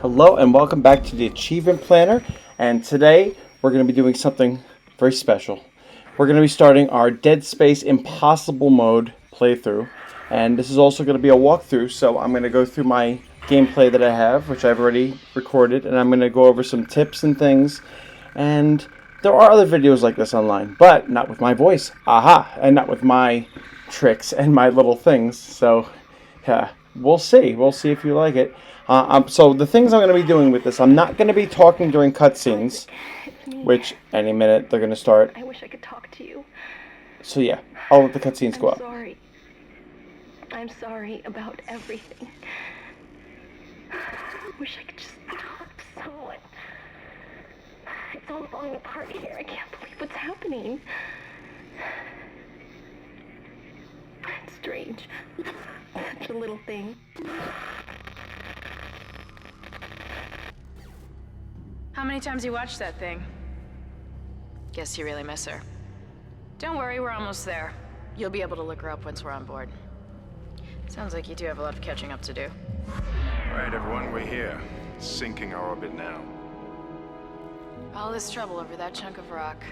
Hello and welcome back to the Achievement Planner, and today we're going to be doing something very special. We're going to be starting our Dead Space Impossible mode playthrough, and this is also going to be a walkthrough, so I'm going to go through my gameplay that I have, which I've already recorded, and I'm going to go over some tips and things, and there are other videos like this online, but not with my voice, and not with my tricks and my little things, so yeah, we'll see if you like it. So the things I'm going to be doing with this, I'm not going to be talking during cutscenes, which any minute they're going to start. I wish I could talk to you. So yeah, I'll let the cutscenes go up. I'm sorry about everything. I wish I could just talk to someone. It's all falling apart here. I can't believe what's happening. It's strange. Such a little thing. How many times you watched that thing? Guess you really miss her. Don't worry, we're almost there. You'll be able to look her up once we're on board. Sounds like you do have a lot of catching up to do. All right, everyone, we're here. Sinking our orbit now. All this trouble over that chunk of rock.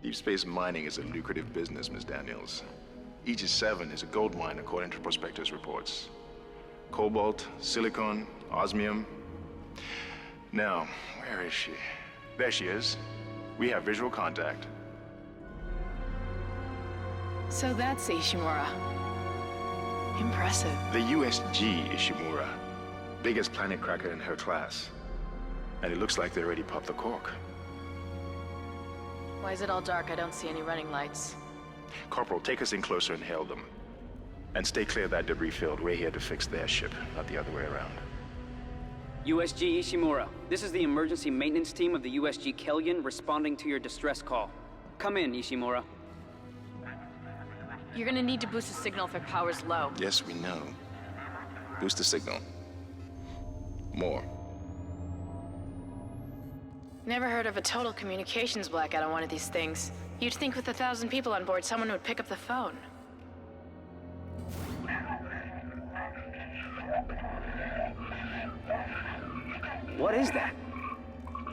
Deep space mining is a lucrative business, Ms. Daniels. Aegis 7 is a gold mine according to prospectors' reports. Cobalt, silicon, osmium. Now, where is she? There she is. We have visual contact. So that's Ishimura. Impressive. The USG Ishimura. Biggest planet cracker in her class. And it looks like they already popped the cork. Why is it all dark? I don't see any running lights. Corporal, take us in closer and hail them. And stay clear of that debris field. We're here to fix their ship, not the other way around. USG Ishimura, this is the emergency maintenance team of the USG Kellion responding to your distress call. Come in, Ishimura. You're gonna need to boost the signal if it power's low. Yes, we know. Boost the signal. More. Never heard of a total communications blackout on one of these things. You'd think with 1,000 people on board, someone would pick up the phone. What is that?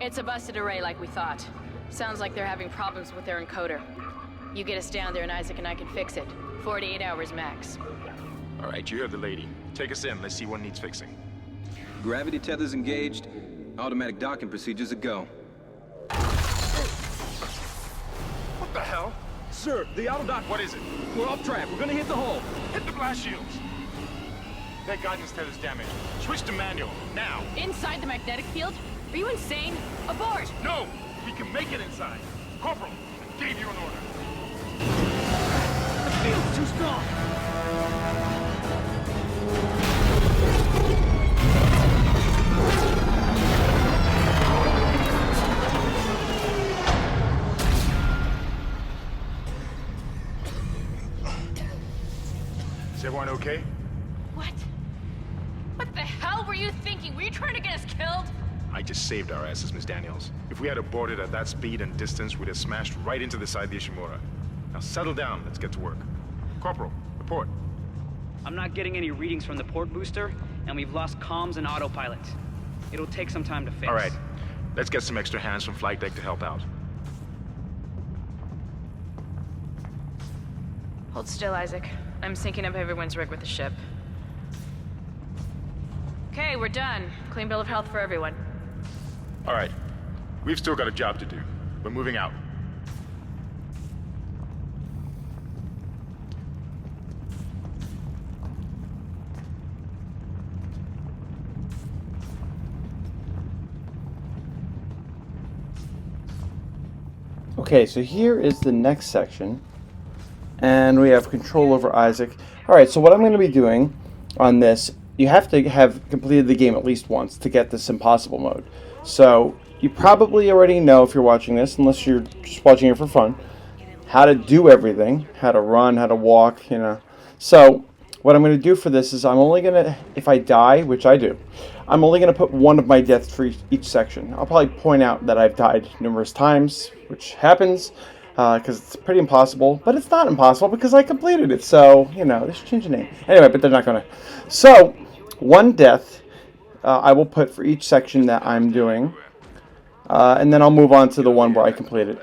It's a busted array like we thought. Sounds like they're having problems with their encoder. You get us down there and Isaac and I can fix it. 48 hours max. All right, you heard the lady. Take us in. Let's see what needs fixing. Gravity tethers engaged. Automatic docking procedures a go. What the hell? Sir, the auto dock. What is it? We're off track. We're gonna hit the hull. Hit the blast shields. That guidance tether's damaged. Switch to manual, now. Inside the magnetic field? Are you insane? Abort! No! We can make it inside. Corporal, I gave you an order. The field's too strong. Is everyone okay? What? What the hell were you thinking? Were you trying to get us killed? I just saved our asses, Miss Daniels. If we had aborted at that speed and distance, we'd have smashed right into the side of the Ishimura. Now settle down, let's get to work. Corporal, report. I'm not getting any readings from the port booster, and we've lost comms and autopilot. It'll take some time to fix. All right, let's get some extra hands from flight deck to help out. Hold still, Isaac. I'm syncing up everyone's rig with the ship. Okay, we're done. Clean bill of health for everyone. All right, we've still got a job to do. We're moving out. Okay, so here is the next section, and we have control over Isaac. Alright, so what I'm going to be doing on this, you have to have completed the game at least once to get this impossible mode. So you probably already know, if you're watching this, unless you're just watching it for fun, how to do everything, how to run, how to walk, you know. So what I'm going to do for this is I'm only going to, if I die, which I do, I'm only going to put one of my deaths for each section. I'll probably point out that I've died numerous times, which happens, because it's pretty impossible, but it's not impossible because I completed it, so, you know, they should change the name. Anyway, but they're not going to. So, one death I will put for each section that I'm doing. And then I'll move on to the one where I complete it.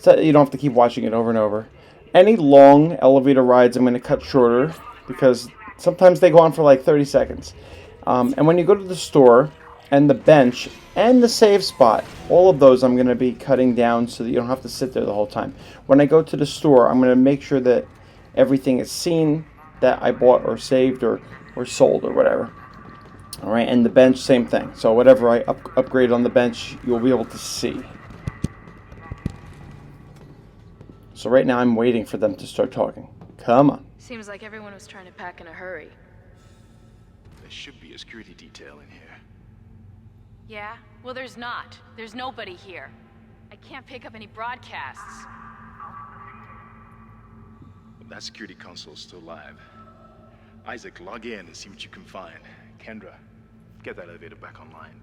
So you don't have to keep watching it over and over. Any long elevator rides I'm going to cut shorter because sometimes they go on for like 30 seconds. And when you go to the store and the bench and the save spot, all of those I'm going to be cutting down so that you don't have to sit there the whole time. When I go to the store, I'm going to make sure that everything is seen that I bought or saved or sold or whatever. All right, and the bench, same thing. So whatever I upgrade on the bench, you'll be able to see. So right now I'm waiting for them to start talking. Come on. Seems like everyone was trying to pack in a hurry. There should be a security detail in here. Yeah? Well, there's not. There's nobody here. I can't pick up any broadcasts. That security console's still live. Isaac, log in and see what you can find. Kendra, get that elevator back online.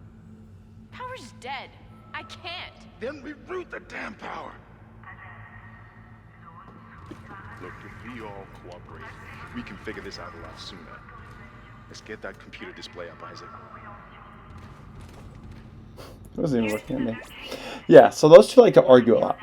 Power's dead. I can't. Then reroute the damn power. Look, if we all cooperate, we can figure this out a lot sooner. Let's get that computer display up, Isaac. He wasn't even looking at me. Yeah, so those two like to argue a lot.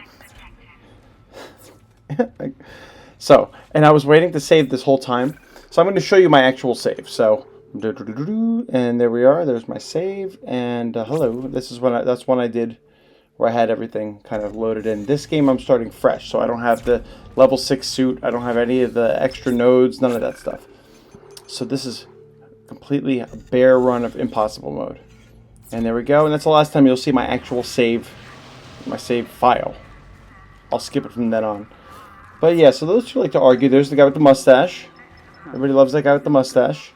So, and I was waiting to save this whole time. So I'm going to show you my actual save. So, and there we are. There's my save. And hello. This is when that's one I did where I had everything kind of loaded in. This game I'm starting fresh, so I don't have the level 6 suit. I don't have any of the extra nodes, none of that stuff. So this is completely a bare run of impossible mode. And there we go. And that's the last time you'll see my actual save, my save file. I'll skip it from then on. But yeah, so those two like to argue. There's the guy with the mustache. Everybody loves that guy with the mustache.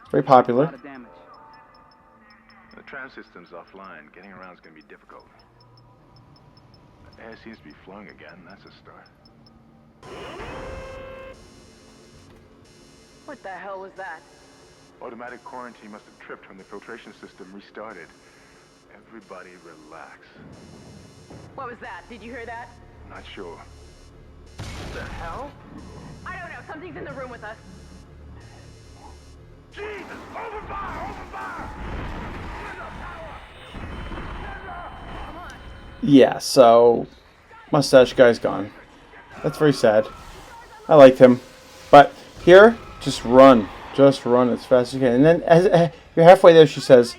It's very popular. The tram system's offline. Getting around is going to be difficult. The air seems to be flowing again. That's a start. What the hell was that? Automatic quarantine must have tripped when the filtration system restarted. Everybody relax. What was that? Did you hear that? Not sure. What the hell? I don't know. Something's in the room with us. Jesus! Open fire! Open fire! Yeah, so mustache guy's gone. That's very sad. I liked him. But here, just run. Just run as fast as you can. And then as you're halfway there, she says,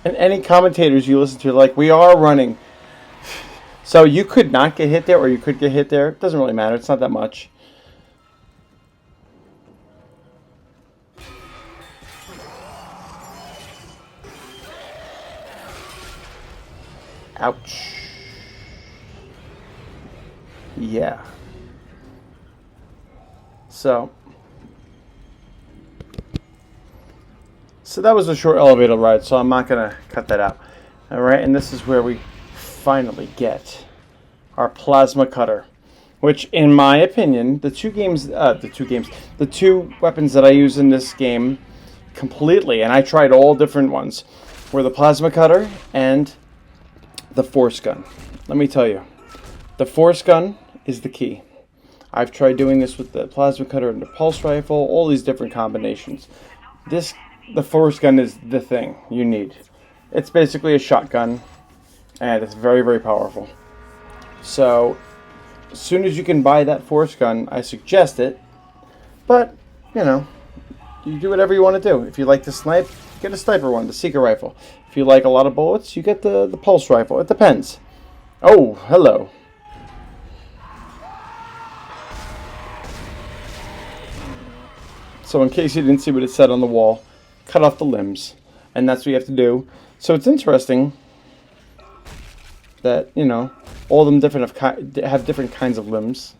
and any commentators you listen to are like, we are running. So you could not get hit there or you could get hit there. It doesn't really matter. It's not that much. Ouch. Yeah. So that was a short elevator ride, so I'm not going to cut that out. All right, and this is where we finally get our plasma cutter, which in my opinion, the two weapons that I use in this game completely, and I tried all different ones, were the plasma cutter and the force gun. Let me tell you, the force gun is the key. I've tried doing this with the plasma cutter and the pulse rifle, all these different combinations. The force gun is the thing you need. It's basically a shotgun, and it's very, very powerful. So, as soon as you can buy that force gun, I suggest it. But, you know, you do whatever you want to do. If you like to snipe, get a sniper one, the seeker rifle. If you like a lot of bullets, you get the pulse rifle. It depends. Oh, hello. So in case you didn't see what it said on the wall, cut off the limbs. And that's what you have to do. So it's interesting that, you know, all of them have different kinds of limbs.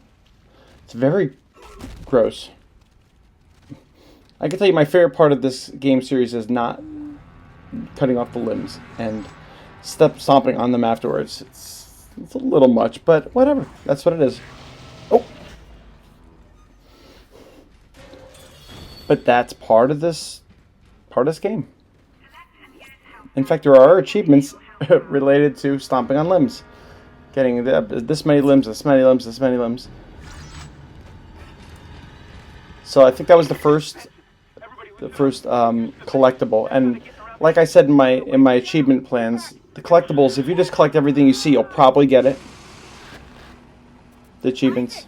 It's very gross. I can tell you my favorite part of this game series is not cutting off the limbs and stomping on them afterwards. It's a little much, but whatever. That's what it is. Oh. But that's part of this game. In fact, there are achievements related to stomping on limbs. Getting this many limbs, this many limbs, this many limbs. So I think that was the first collectible. And like I said in my achievement plans, the collectibles, if you just collect everything you see, you'll probably get it. The achievements.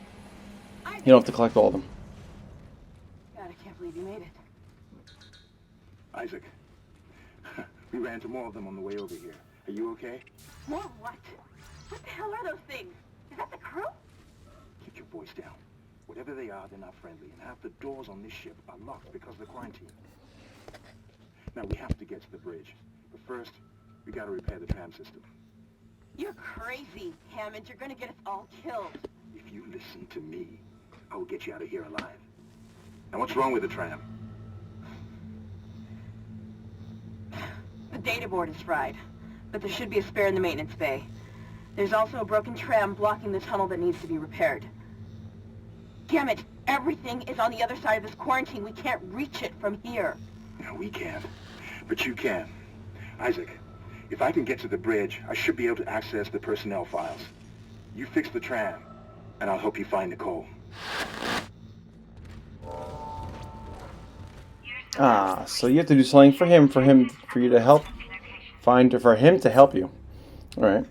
You don't have to collect all of them. God, I can't believe you made it. Isaac, we ran into more of them on the way over here. Are you okay? More what? What the hell are those things? Is that the crew? Keep your voice down. Whatever they are, they're not friendly, and half the doors on this ship are locked because of the quarantine. Now, we have to get to the bridge. But first, we gotta repair the tram system. You're crazy, Hammond. You're gonna get us all killed. If you listen to me, I will get you out of here alive. Now, what's wrong with the tram? The data board is fried, but there should be a spare in the maintenance bay. There's also a broken tram blocking the tunnel that needs to be repaired. Damn it! Everything is on the other side of this quarantine. We can't reach it from here. No, we can't. But you can. Isaac, if I can get to the bridge, I should be able to access the personnel files. You fix the tram, and I'll help you find Nicole. Ah, so you have to do something for you to help for him to help you. All right.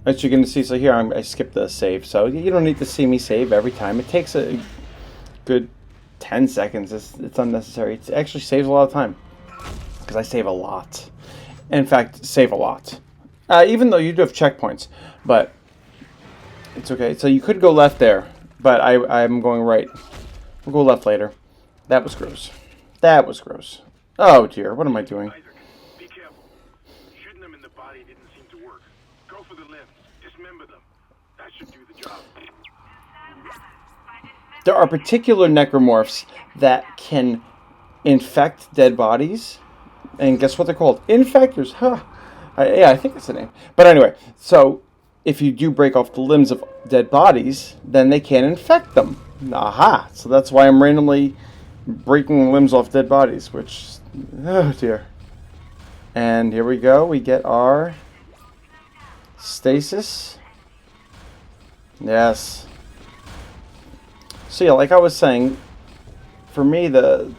As you're going to see, so here I skipped the save, so you don't need to see me save every time. It takes a good 10 seconds. It's unnecessary. It actually saves a lot of time because I save a lot. In fact, save a lot. Even though you do have checkpoints, but it's okay. So you could go left there, but I'm going right. We'll go left later. That was gross. That was gross. Oh dear, what am I doing? Isaac, be careful. Shooting them in the body didn't seem to work. Go for the limbs. Dismember them. That should do the job. There are particular necromorphs that can infect dead bodies. And guess what they're called? Infectors. Huh. Yeah, I think that's the name. But anyway, so if you do break off the limbs of dead bodies, then they can infect them. Aha. So that's why I'm randomly breaking limbs off dead bodies, which, oh dear. And here we go. We get our stasis. Yes. So yeah, like I was saying, for me the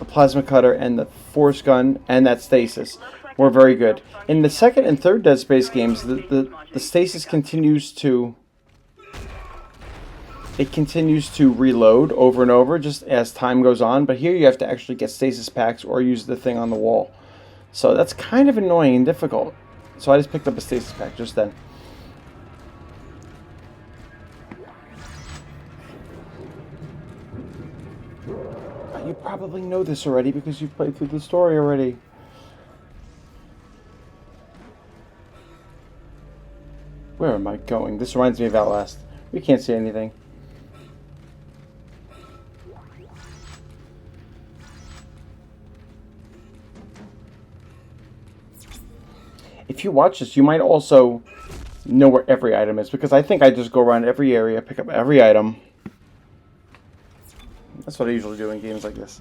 plasma cutter and the force gun and that stasis were very good. In the second and third Dead Space games, the stasis continues to reload over and over just as time goes on, but here you have to actually get stasis packs or use the thing on the wall. So that's kind of annoying and difficult. So I just picked up a stasis pack just then. You probably know this already because you've played through the story already. Where am I going? This reminds me of Outlast. We can't see anything. If you watch this, you might also know where every item is, because I think I just go around every area, pick up every item. That's what I usually do in games like this.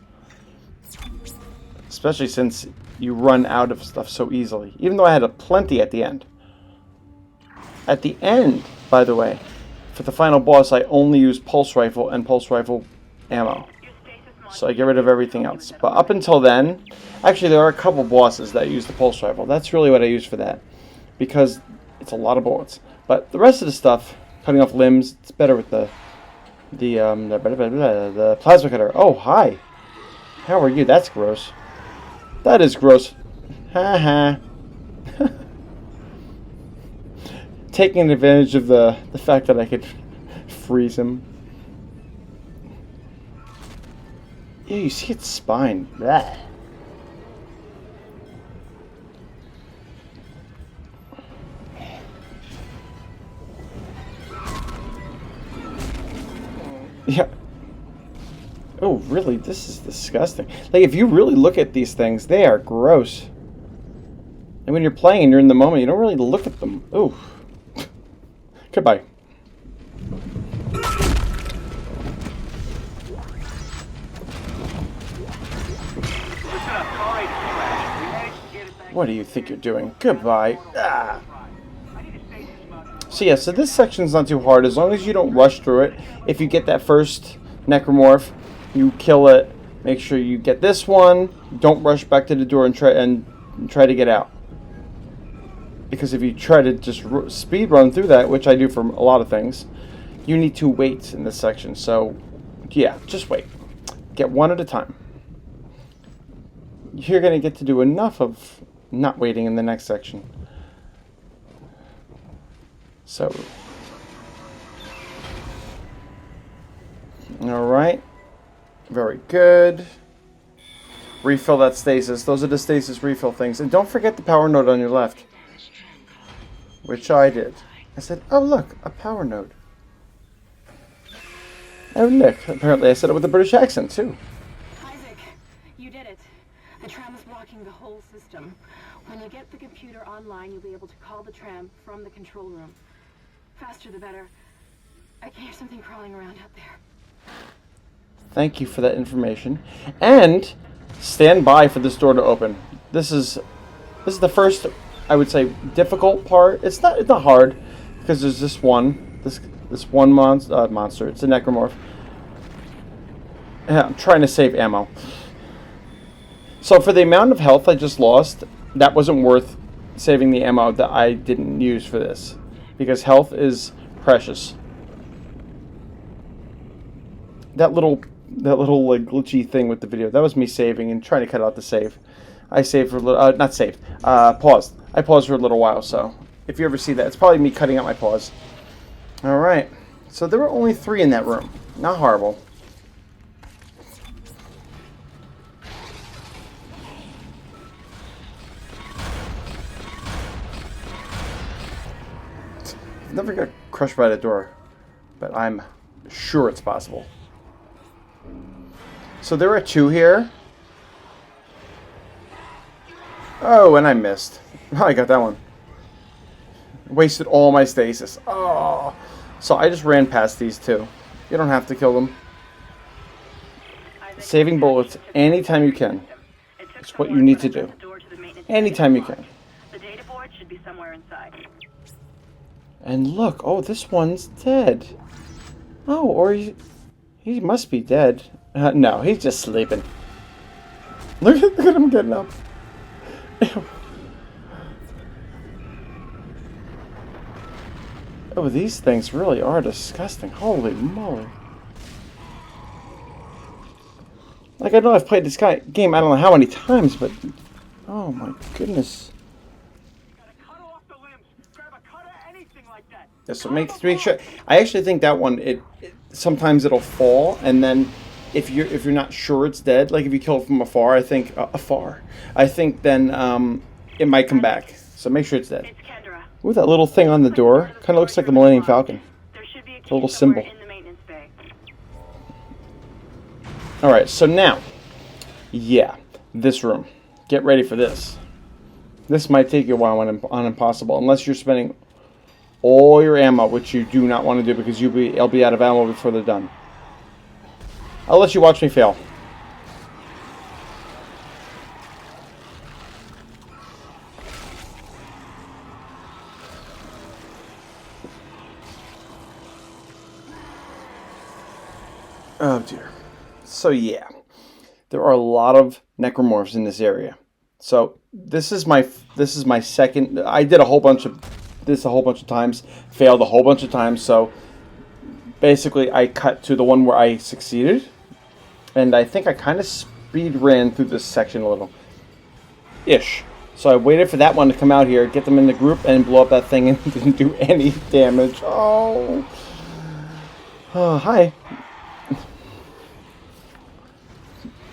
Especially since you run out of stuff so easily. Even though I had a plenty at the end. At the end, by the way, for the final boss, I only use pulse rifle and pulse rifle ammo. So I get rid of everything else. But up until then, actually there are a couple bosses that use the pulse rifle. That's really what I use for that. Because it's a lot of bullets. But the rest of the stuff, cutting off limbs, it's better with the plasma cutter. Oh, hi. How are you? That's gross. That is gross. Ha ha. Taking advantage of the fact that I could freeze him. Yeah, you see its spine. Blah. Yeah. Oh, really? This is disgusting. Like, if you really look at these things, they are gross. And when you're playing and you're in the moment, you don't really look at them. Ooh. Goodbye. What do you think you're doing? Goodbye. Ah. So yeah, so this section's not too hard as long as you don't rush through it. If you get that first necromorph, you kill it. Make sure you get this one. Don't rush back to the door and try to get out. Because if you try to just speed run through that, which I do for a lot of things, you need to wait in this section. So, yeah, just wait. Get one at a time. You're going to get to do enough of not waiting in the next section. So, alright. Very good. Refill that stasis. Those are the stasis refill things. And don't forget the power node on your left. Which I did. I said, oh look, a power node. Oh Nick, apparently I said it with a British accent too. Isaac, you did it. The tram is blocking the whole system. When you get the computer online, you'll be able to call the tram from the control room. Faster the better. I can hear something crawling around out there. Thank you for that information. And stand by for this door to open. This is the first, I would say, difficult part. It's not hard because there's this one monster. It's a necromorph. I'm trying to save ammo. So for the amount of health I just lost, that wasn't worth saving the ammo that I didn't use for this, because health is precious. That little like glitchy thing with the video, that was me saving and trying to cut out the save. I saved for a little, not saved, paused. I paused for a little while, so if you ever see that, it's probably me cutting out my pause. Alright, so there were only 3 in that room. Not horrible. I've never got crushed by the door, but I'm sure it's possible. So there are 2 here. Oh, and I missed. Oh, I got that one. Wasted all my stasis. Oh. So I just ran past these 2. You don't have to kill them. Saving bullets anytime you can. It's what you need to do. Anytime you can. The data board should be somewhere inside. And look, oh, this one's dead. Oh, or he must be dead. No, he's just sleeping. Look at him getting up. Ew. Oh, these things really are disgusting. Holy moly. Like, I know I've played this game I don't know how many times, but oh my goodness. Yeah, so make sure. I actually think that one, sometimes it'll fall, and then if you're not sure it's dead, like if you kill it from afar, I think then it might come back. So make sure it's dead. Ooh, that little thing on the door kind of looks like the Millennium Falcon. It's a little symbol. All right, so now, yeah, this room. Get ready for this. This might take you a while on Impossible, unless you're spending all your ammo, which you do not want to do because you'll be out of ammo before they're done. I'll let you watch me fail. Oh dear. So yeah, there are a lot of necromorphs in this area. So this is my second. I did a whole bunch of times, failed a whole bunch of times. So basically, I cut to the one where I succeeded, and I think I kind of speed ran through this section a little, ish. So I waited for that one to come out here, get them in the group, and blow up that thing, and didn't do any damage. Oh, hi.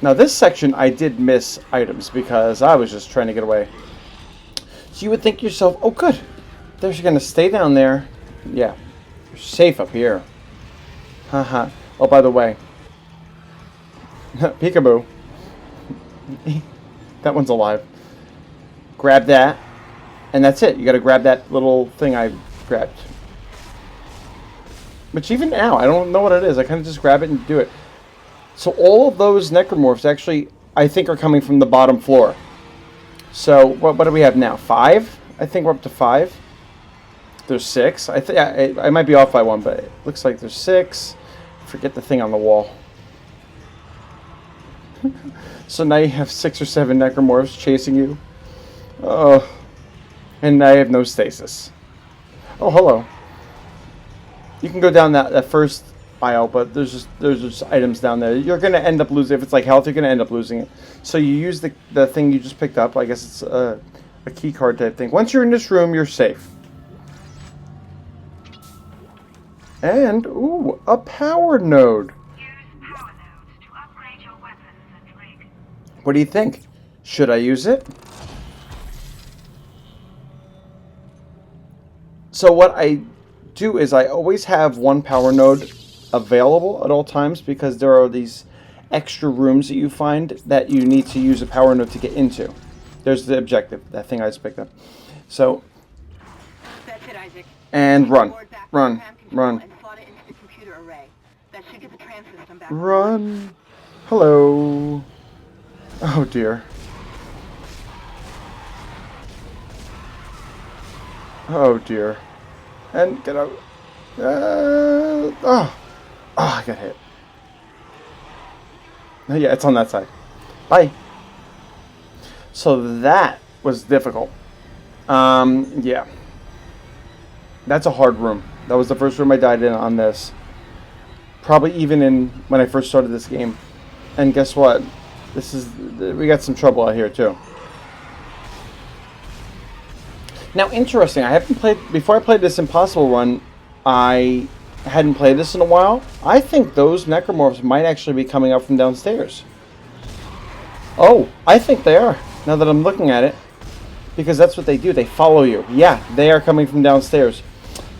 Now this section I did miss items because I was just trying to get away. So you would think to yourself, oh good, they're going to stay down there. Yeah, you're safe up here. Haha. Oh, by the way, peekaboo. That one's alive. Grab that, and that's it. You got to grab that little thing I grabbed. Which even now, I don't know what it is. I kind of just grab it and do it. So all of those necromorphs actually, I think, are coming from the bottom floor. So what do we have now? 5? I think we're up to 5. There's 6. I might be off by 1, but it looks like there's 6. Forget the thing on the wall. So now you have 6 or 7 necromorphs chasing you. Oh. And I have no stasis. Oh, hello. You can go down that first aisle, but there's just items down there. You're going to end up losing, if it's like health, you're going to end up losing it. So you use the thing you just picked up. I guess it's a key card type thing. Once you're in this room, you're safe. And, ooh, a power node. What do you think? Should I use it? So what I do is I always have one power node available at all times because there are these extra rooms that you find that you need to use a power node to get into. There's the objective, that thing I just picked up. So, That's it, Isaac. and run, run, run, And slot it into the computer array. That should get the tram system back. run. Hello. Oh dear. Oh dear. And get out. Oh, I got hit. Yeah, it's on that side. Bye. So that was difficult. Yeah. That's a hard room. That was the first room I died in on this. Probably even in when I first started this game. And guess what? We got some trouble out here too. Now, interesting, I haven't played, before I played this Impossible run, I hadn't played this in a while. I think those necromorphs might actually be coming up from downstairs. Oh, I think they are, now that I'm looking at it. Because that's what they do, they follow you. Yeah, they are coming from downstairs.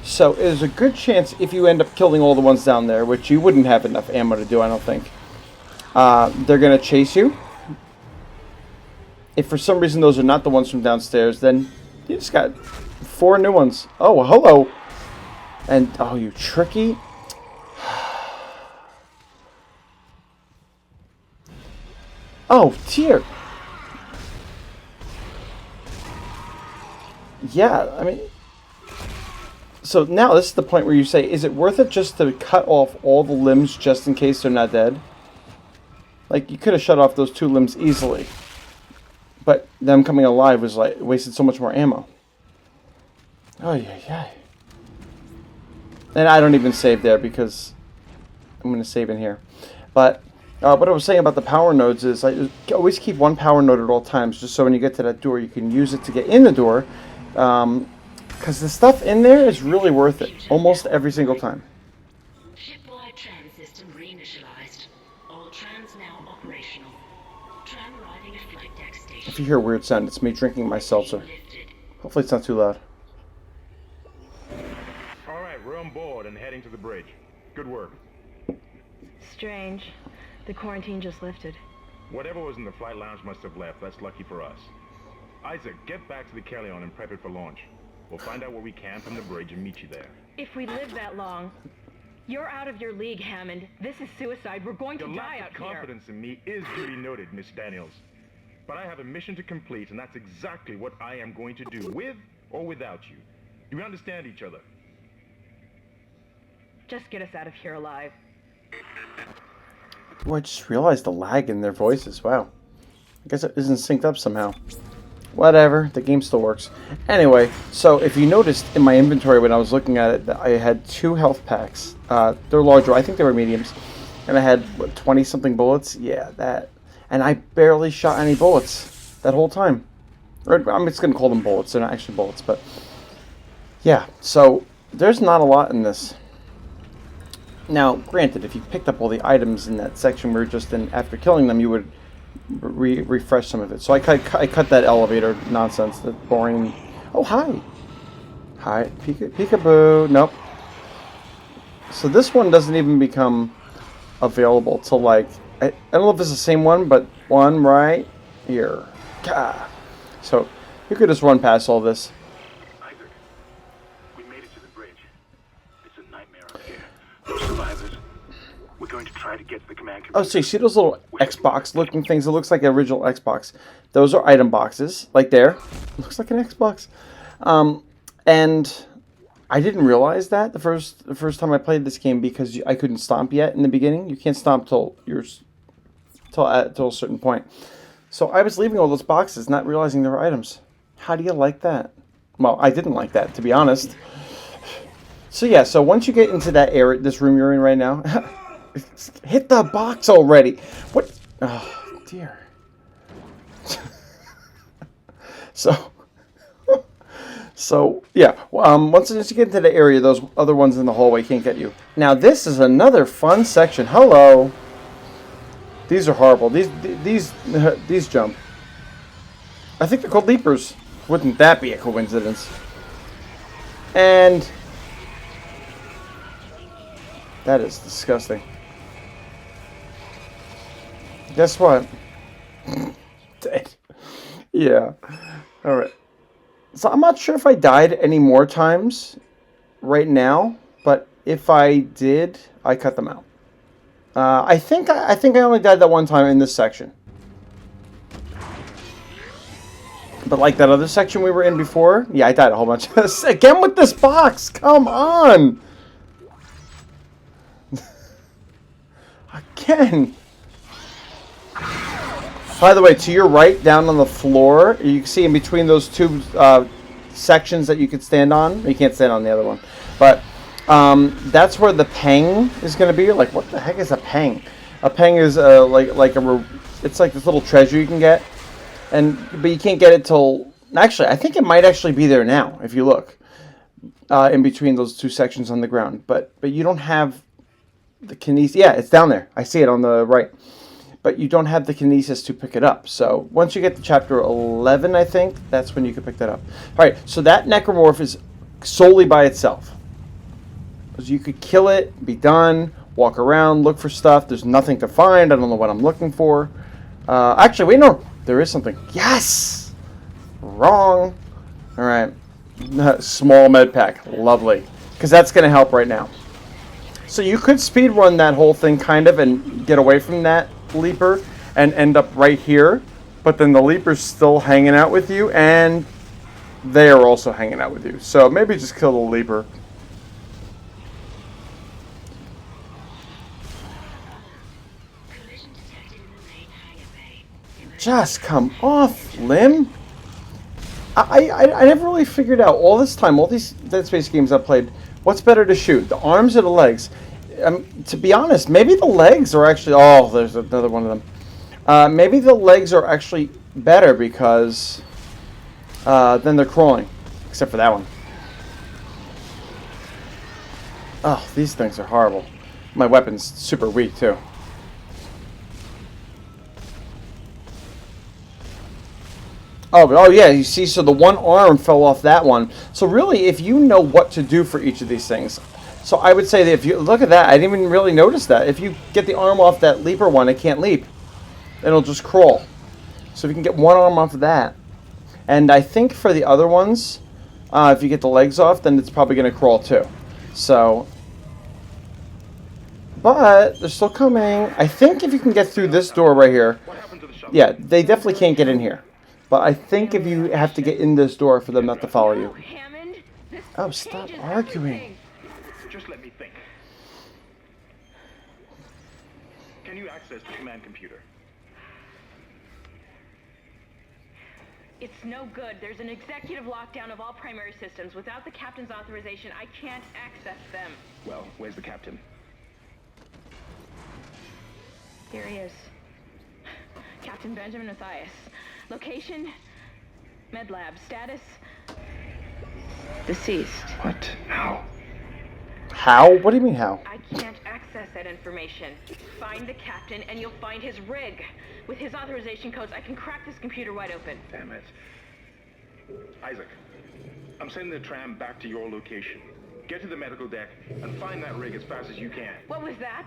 So, there's a good chance if you end up killing all the ones down there, which you wouldn't have enough ammo to do, I don't think. They're going to chase you. If for some reason those are not the ones from downstairs, then you just got 4 new ones. Oh, hello. And, oh, you tricky. Oh, dear. Yeah, I mean... So now this is the point where you say, is it worth it just to cut off all the limbs just in case they're not dead? Like, you could have shut off those 2 limbs easily. But them coming alive was like, wasted so much more ammo. Oh, yeah. And I don't even save there because I'm going to save in here. But what I was saying about the power nodes is I always keep one power node at all times, just so when you get to that door, you can use it to get in the door. Because the stuff in there is really worth it, almost every single time. Shipwide tram system reinitialized. All trams now operational. Tram arriving at flight deck station. If you hear a weird sound, it's me drinking my seltzer. Hopefully it's not too loud. All right, we're on board and heading to the bridge. Good work. Strange. The quarantine just lifted. Whatever was in the flight lounge must have left. That's lucky for us. Isaac, get back to the Kellion and prep it for launch. We'll find out where we can from the bridge and meet you there. If we live that long, you're out of your league, Hammond. This is suicide. We're going to Your die lack out of here. confidence in me is duly noted, Miss Daniels. But I have a mission to complete, and that's exactly what I am going to do, with or without you. Do we understand each other? Just get us out of here alive. Oh, I just realized the lag in their voices. Wow. I guess it isn't synced up somehow. Whatever, the game still works. Anyway, so if you noticed in my inventory when I was looking at it, I had 2 health packs. They're larger, I think they were mediums. And I had, what, 20-something bullets? Yeah, that. And I barely shot any bullets that whole time. Or, I'm just going to call them bullets, they're not actually bullets, but... Yeah, so there's not a lot in this. Now, granted, if you picked up all the items in that section we were just in, after killing them, you would refresh some of it. So I cut that elevator nonsense, that boring... Oh, hi! Hi, peekaboo. Nope. So this one doesn't even become available till, like... I don't know if it's the same one, but one right here. Gah. So you could just run past all this. Isaac, we made it to the bridge. It's a nightmare up here. No survivors. We're going to try to get to the command computer. Oh, so you see those little Xbox-looking things? It looks like an original Xbox. Those are item boxes, like there. It looks like an Xbox. And I didn't realize that the first time I played this game because I couldn't stomp yet in the beginning. You can't stomp till you're till a certain point. So I was leaving all those boxes, not realizing there were items. How do you like that? Well, I didn't like that, to be honest. So yeah, so once you get into that area, this room you're in right now, hit the box already. What? Oh, dear. So yeah, once you get into the area, those other ones in the hallway can't get you. Now this is another fun section. Hello. These are horrible. These jump. I think they're called leapers. Wouldn't that be a coincidence? And that is disgusting. Guess what? Dead. Yeah. All right. So I'm not sure if I died any more times right now, but if I did, I cut them out. I think I only died that one time in this section. But like that other section we were in before, yeah, I died a whole bunch. Again with this box, come on! Again. By the way, to your right, down on the floor, you can see in between those two sections that you could stand on. You can't stand on the other one. But that's where the peng is going to be. Like, what the heck is a peng? A peng is it's like this little treasure you can get. But you can't get it till... Actually, I think it might actually be there now, if you look. In between those two sections on the ground. But you don't have the kinesis... Yeah, it's down there. I see it on the right. But you don't have the kinesis to pick it up. So once you get to chapter 11, I think, that's when you can pick that up. All right, so that necromorph is solely by itself. Because you could kill it, be done, walk around, look for stuff. There's nothing to find. I don't know what I'm looking for. Actually, wait, no. There is something. Yes! Wrong. All right. Small med pack. Lovely. Because that's going to help right now. So you could speed run that whole thing kind of and get away from that leaper and end up right here, but then the leaper's still hanging out with you and they are also hanging out with you, so maybe just kill the leaper. Just come off, Lim. I never really figured out all this time, all these Dead Space games I've played, what's better to shoot, the arms or the legs? To be honest, maybe the legs are actually... Oh, there's another one of them. Maybe the legs are actually better because then they're crawling. Except for that one. Oh, these things are horrible. My weapon's super weak, too. Oh, yeah, you see, so the one arm fell off that one. So really, if you know what to do for each of these things... So I would say that if you look at that, I didn't even really notice that. If you get the arm off that leaper one, it can't leap. It'll just crawl. So if you can get one arm off of that. And I think for the other ones, if you get the legs off, then it's probably going to crawl too. So, but they're still coming. I think if you can get through this door right here, yeah, they definitely can't get in here. But I think if you have to get in this door for them not to follow you. Oh, stop arguing. Just let me think. Can you access the command computer? It's no good. There's an executive lockdown of all primary systems. Without the captain's authorization, I can't access them. Well, where's the captain? Here he is. Captain Benjamin Mathias. Location? Med lab. Status? Deceased. What? How? How? What do you mean how? I can't access that information. Find the captain and you'll find his rig. With his authorization codes, I can crack this computer wide open. Damn it. Isaac, I'm sending the tram back to your location. Get to the medical deck and find that rig as fast as you can. What was that?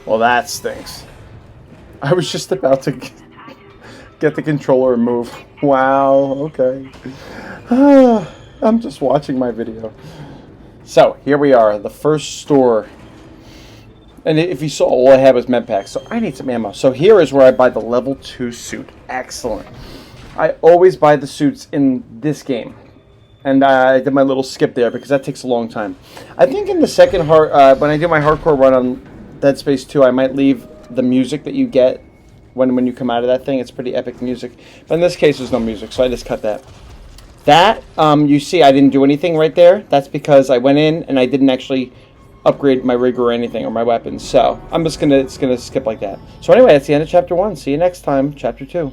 Well, that stinks. I was just about to get the controller and move. Wow, okay. I'm just watching my video. So, here we are, the first store. And if you saw, all I had was med packs, so I need some ammo. So here is where I buy the level 2 suit. Excellent. I always buy the suits in this game. And I did my little skip there because that takes a long time. I think in the second when I do my hardcore run on Dead Space 2, I might leave the music that you get when you come out of that thing. It's pretty epic music. But in this case, there's no music, so I just cut that. That, you see I didn't do anything right there. That's because I went in and I didn't actually upgrade my rig or anything, or my weapons. So I'm just gonna skip like that. So anyway, that's the end of Chapter 1. See you next time, Chapter 2.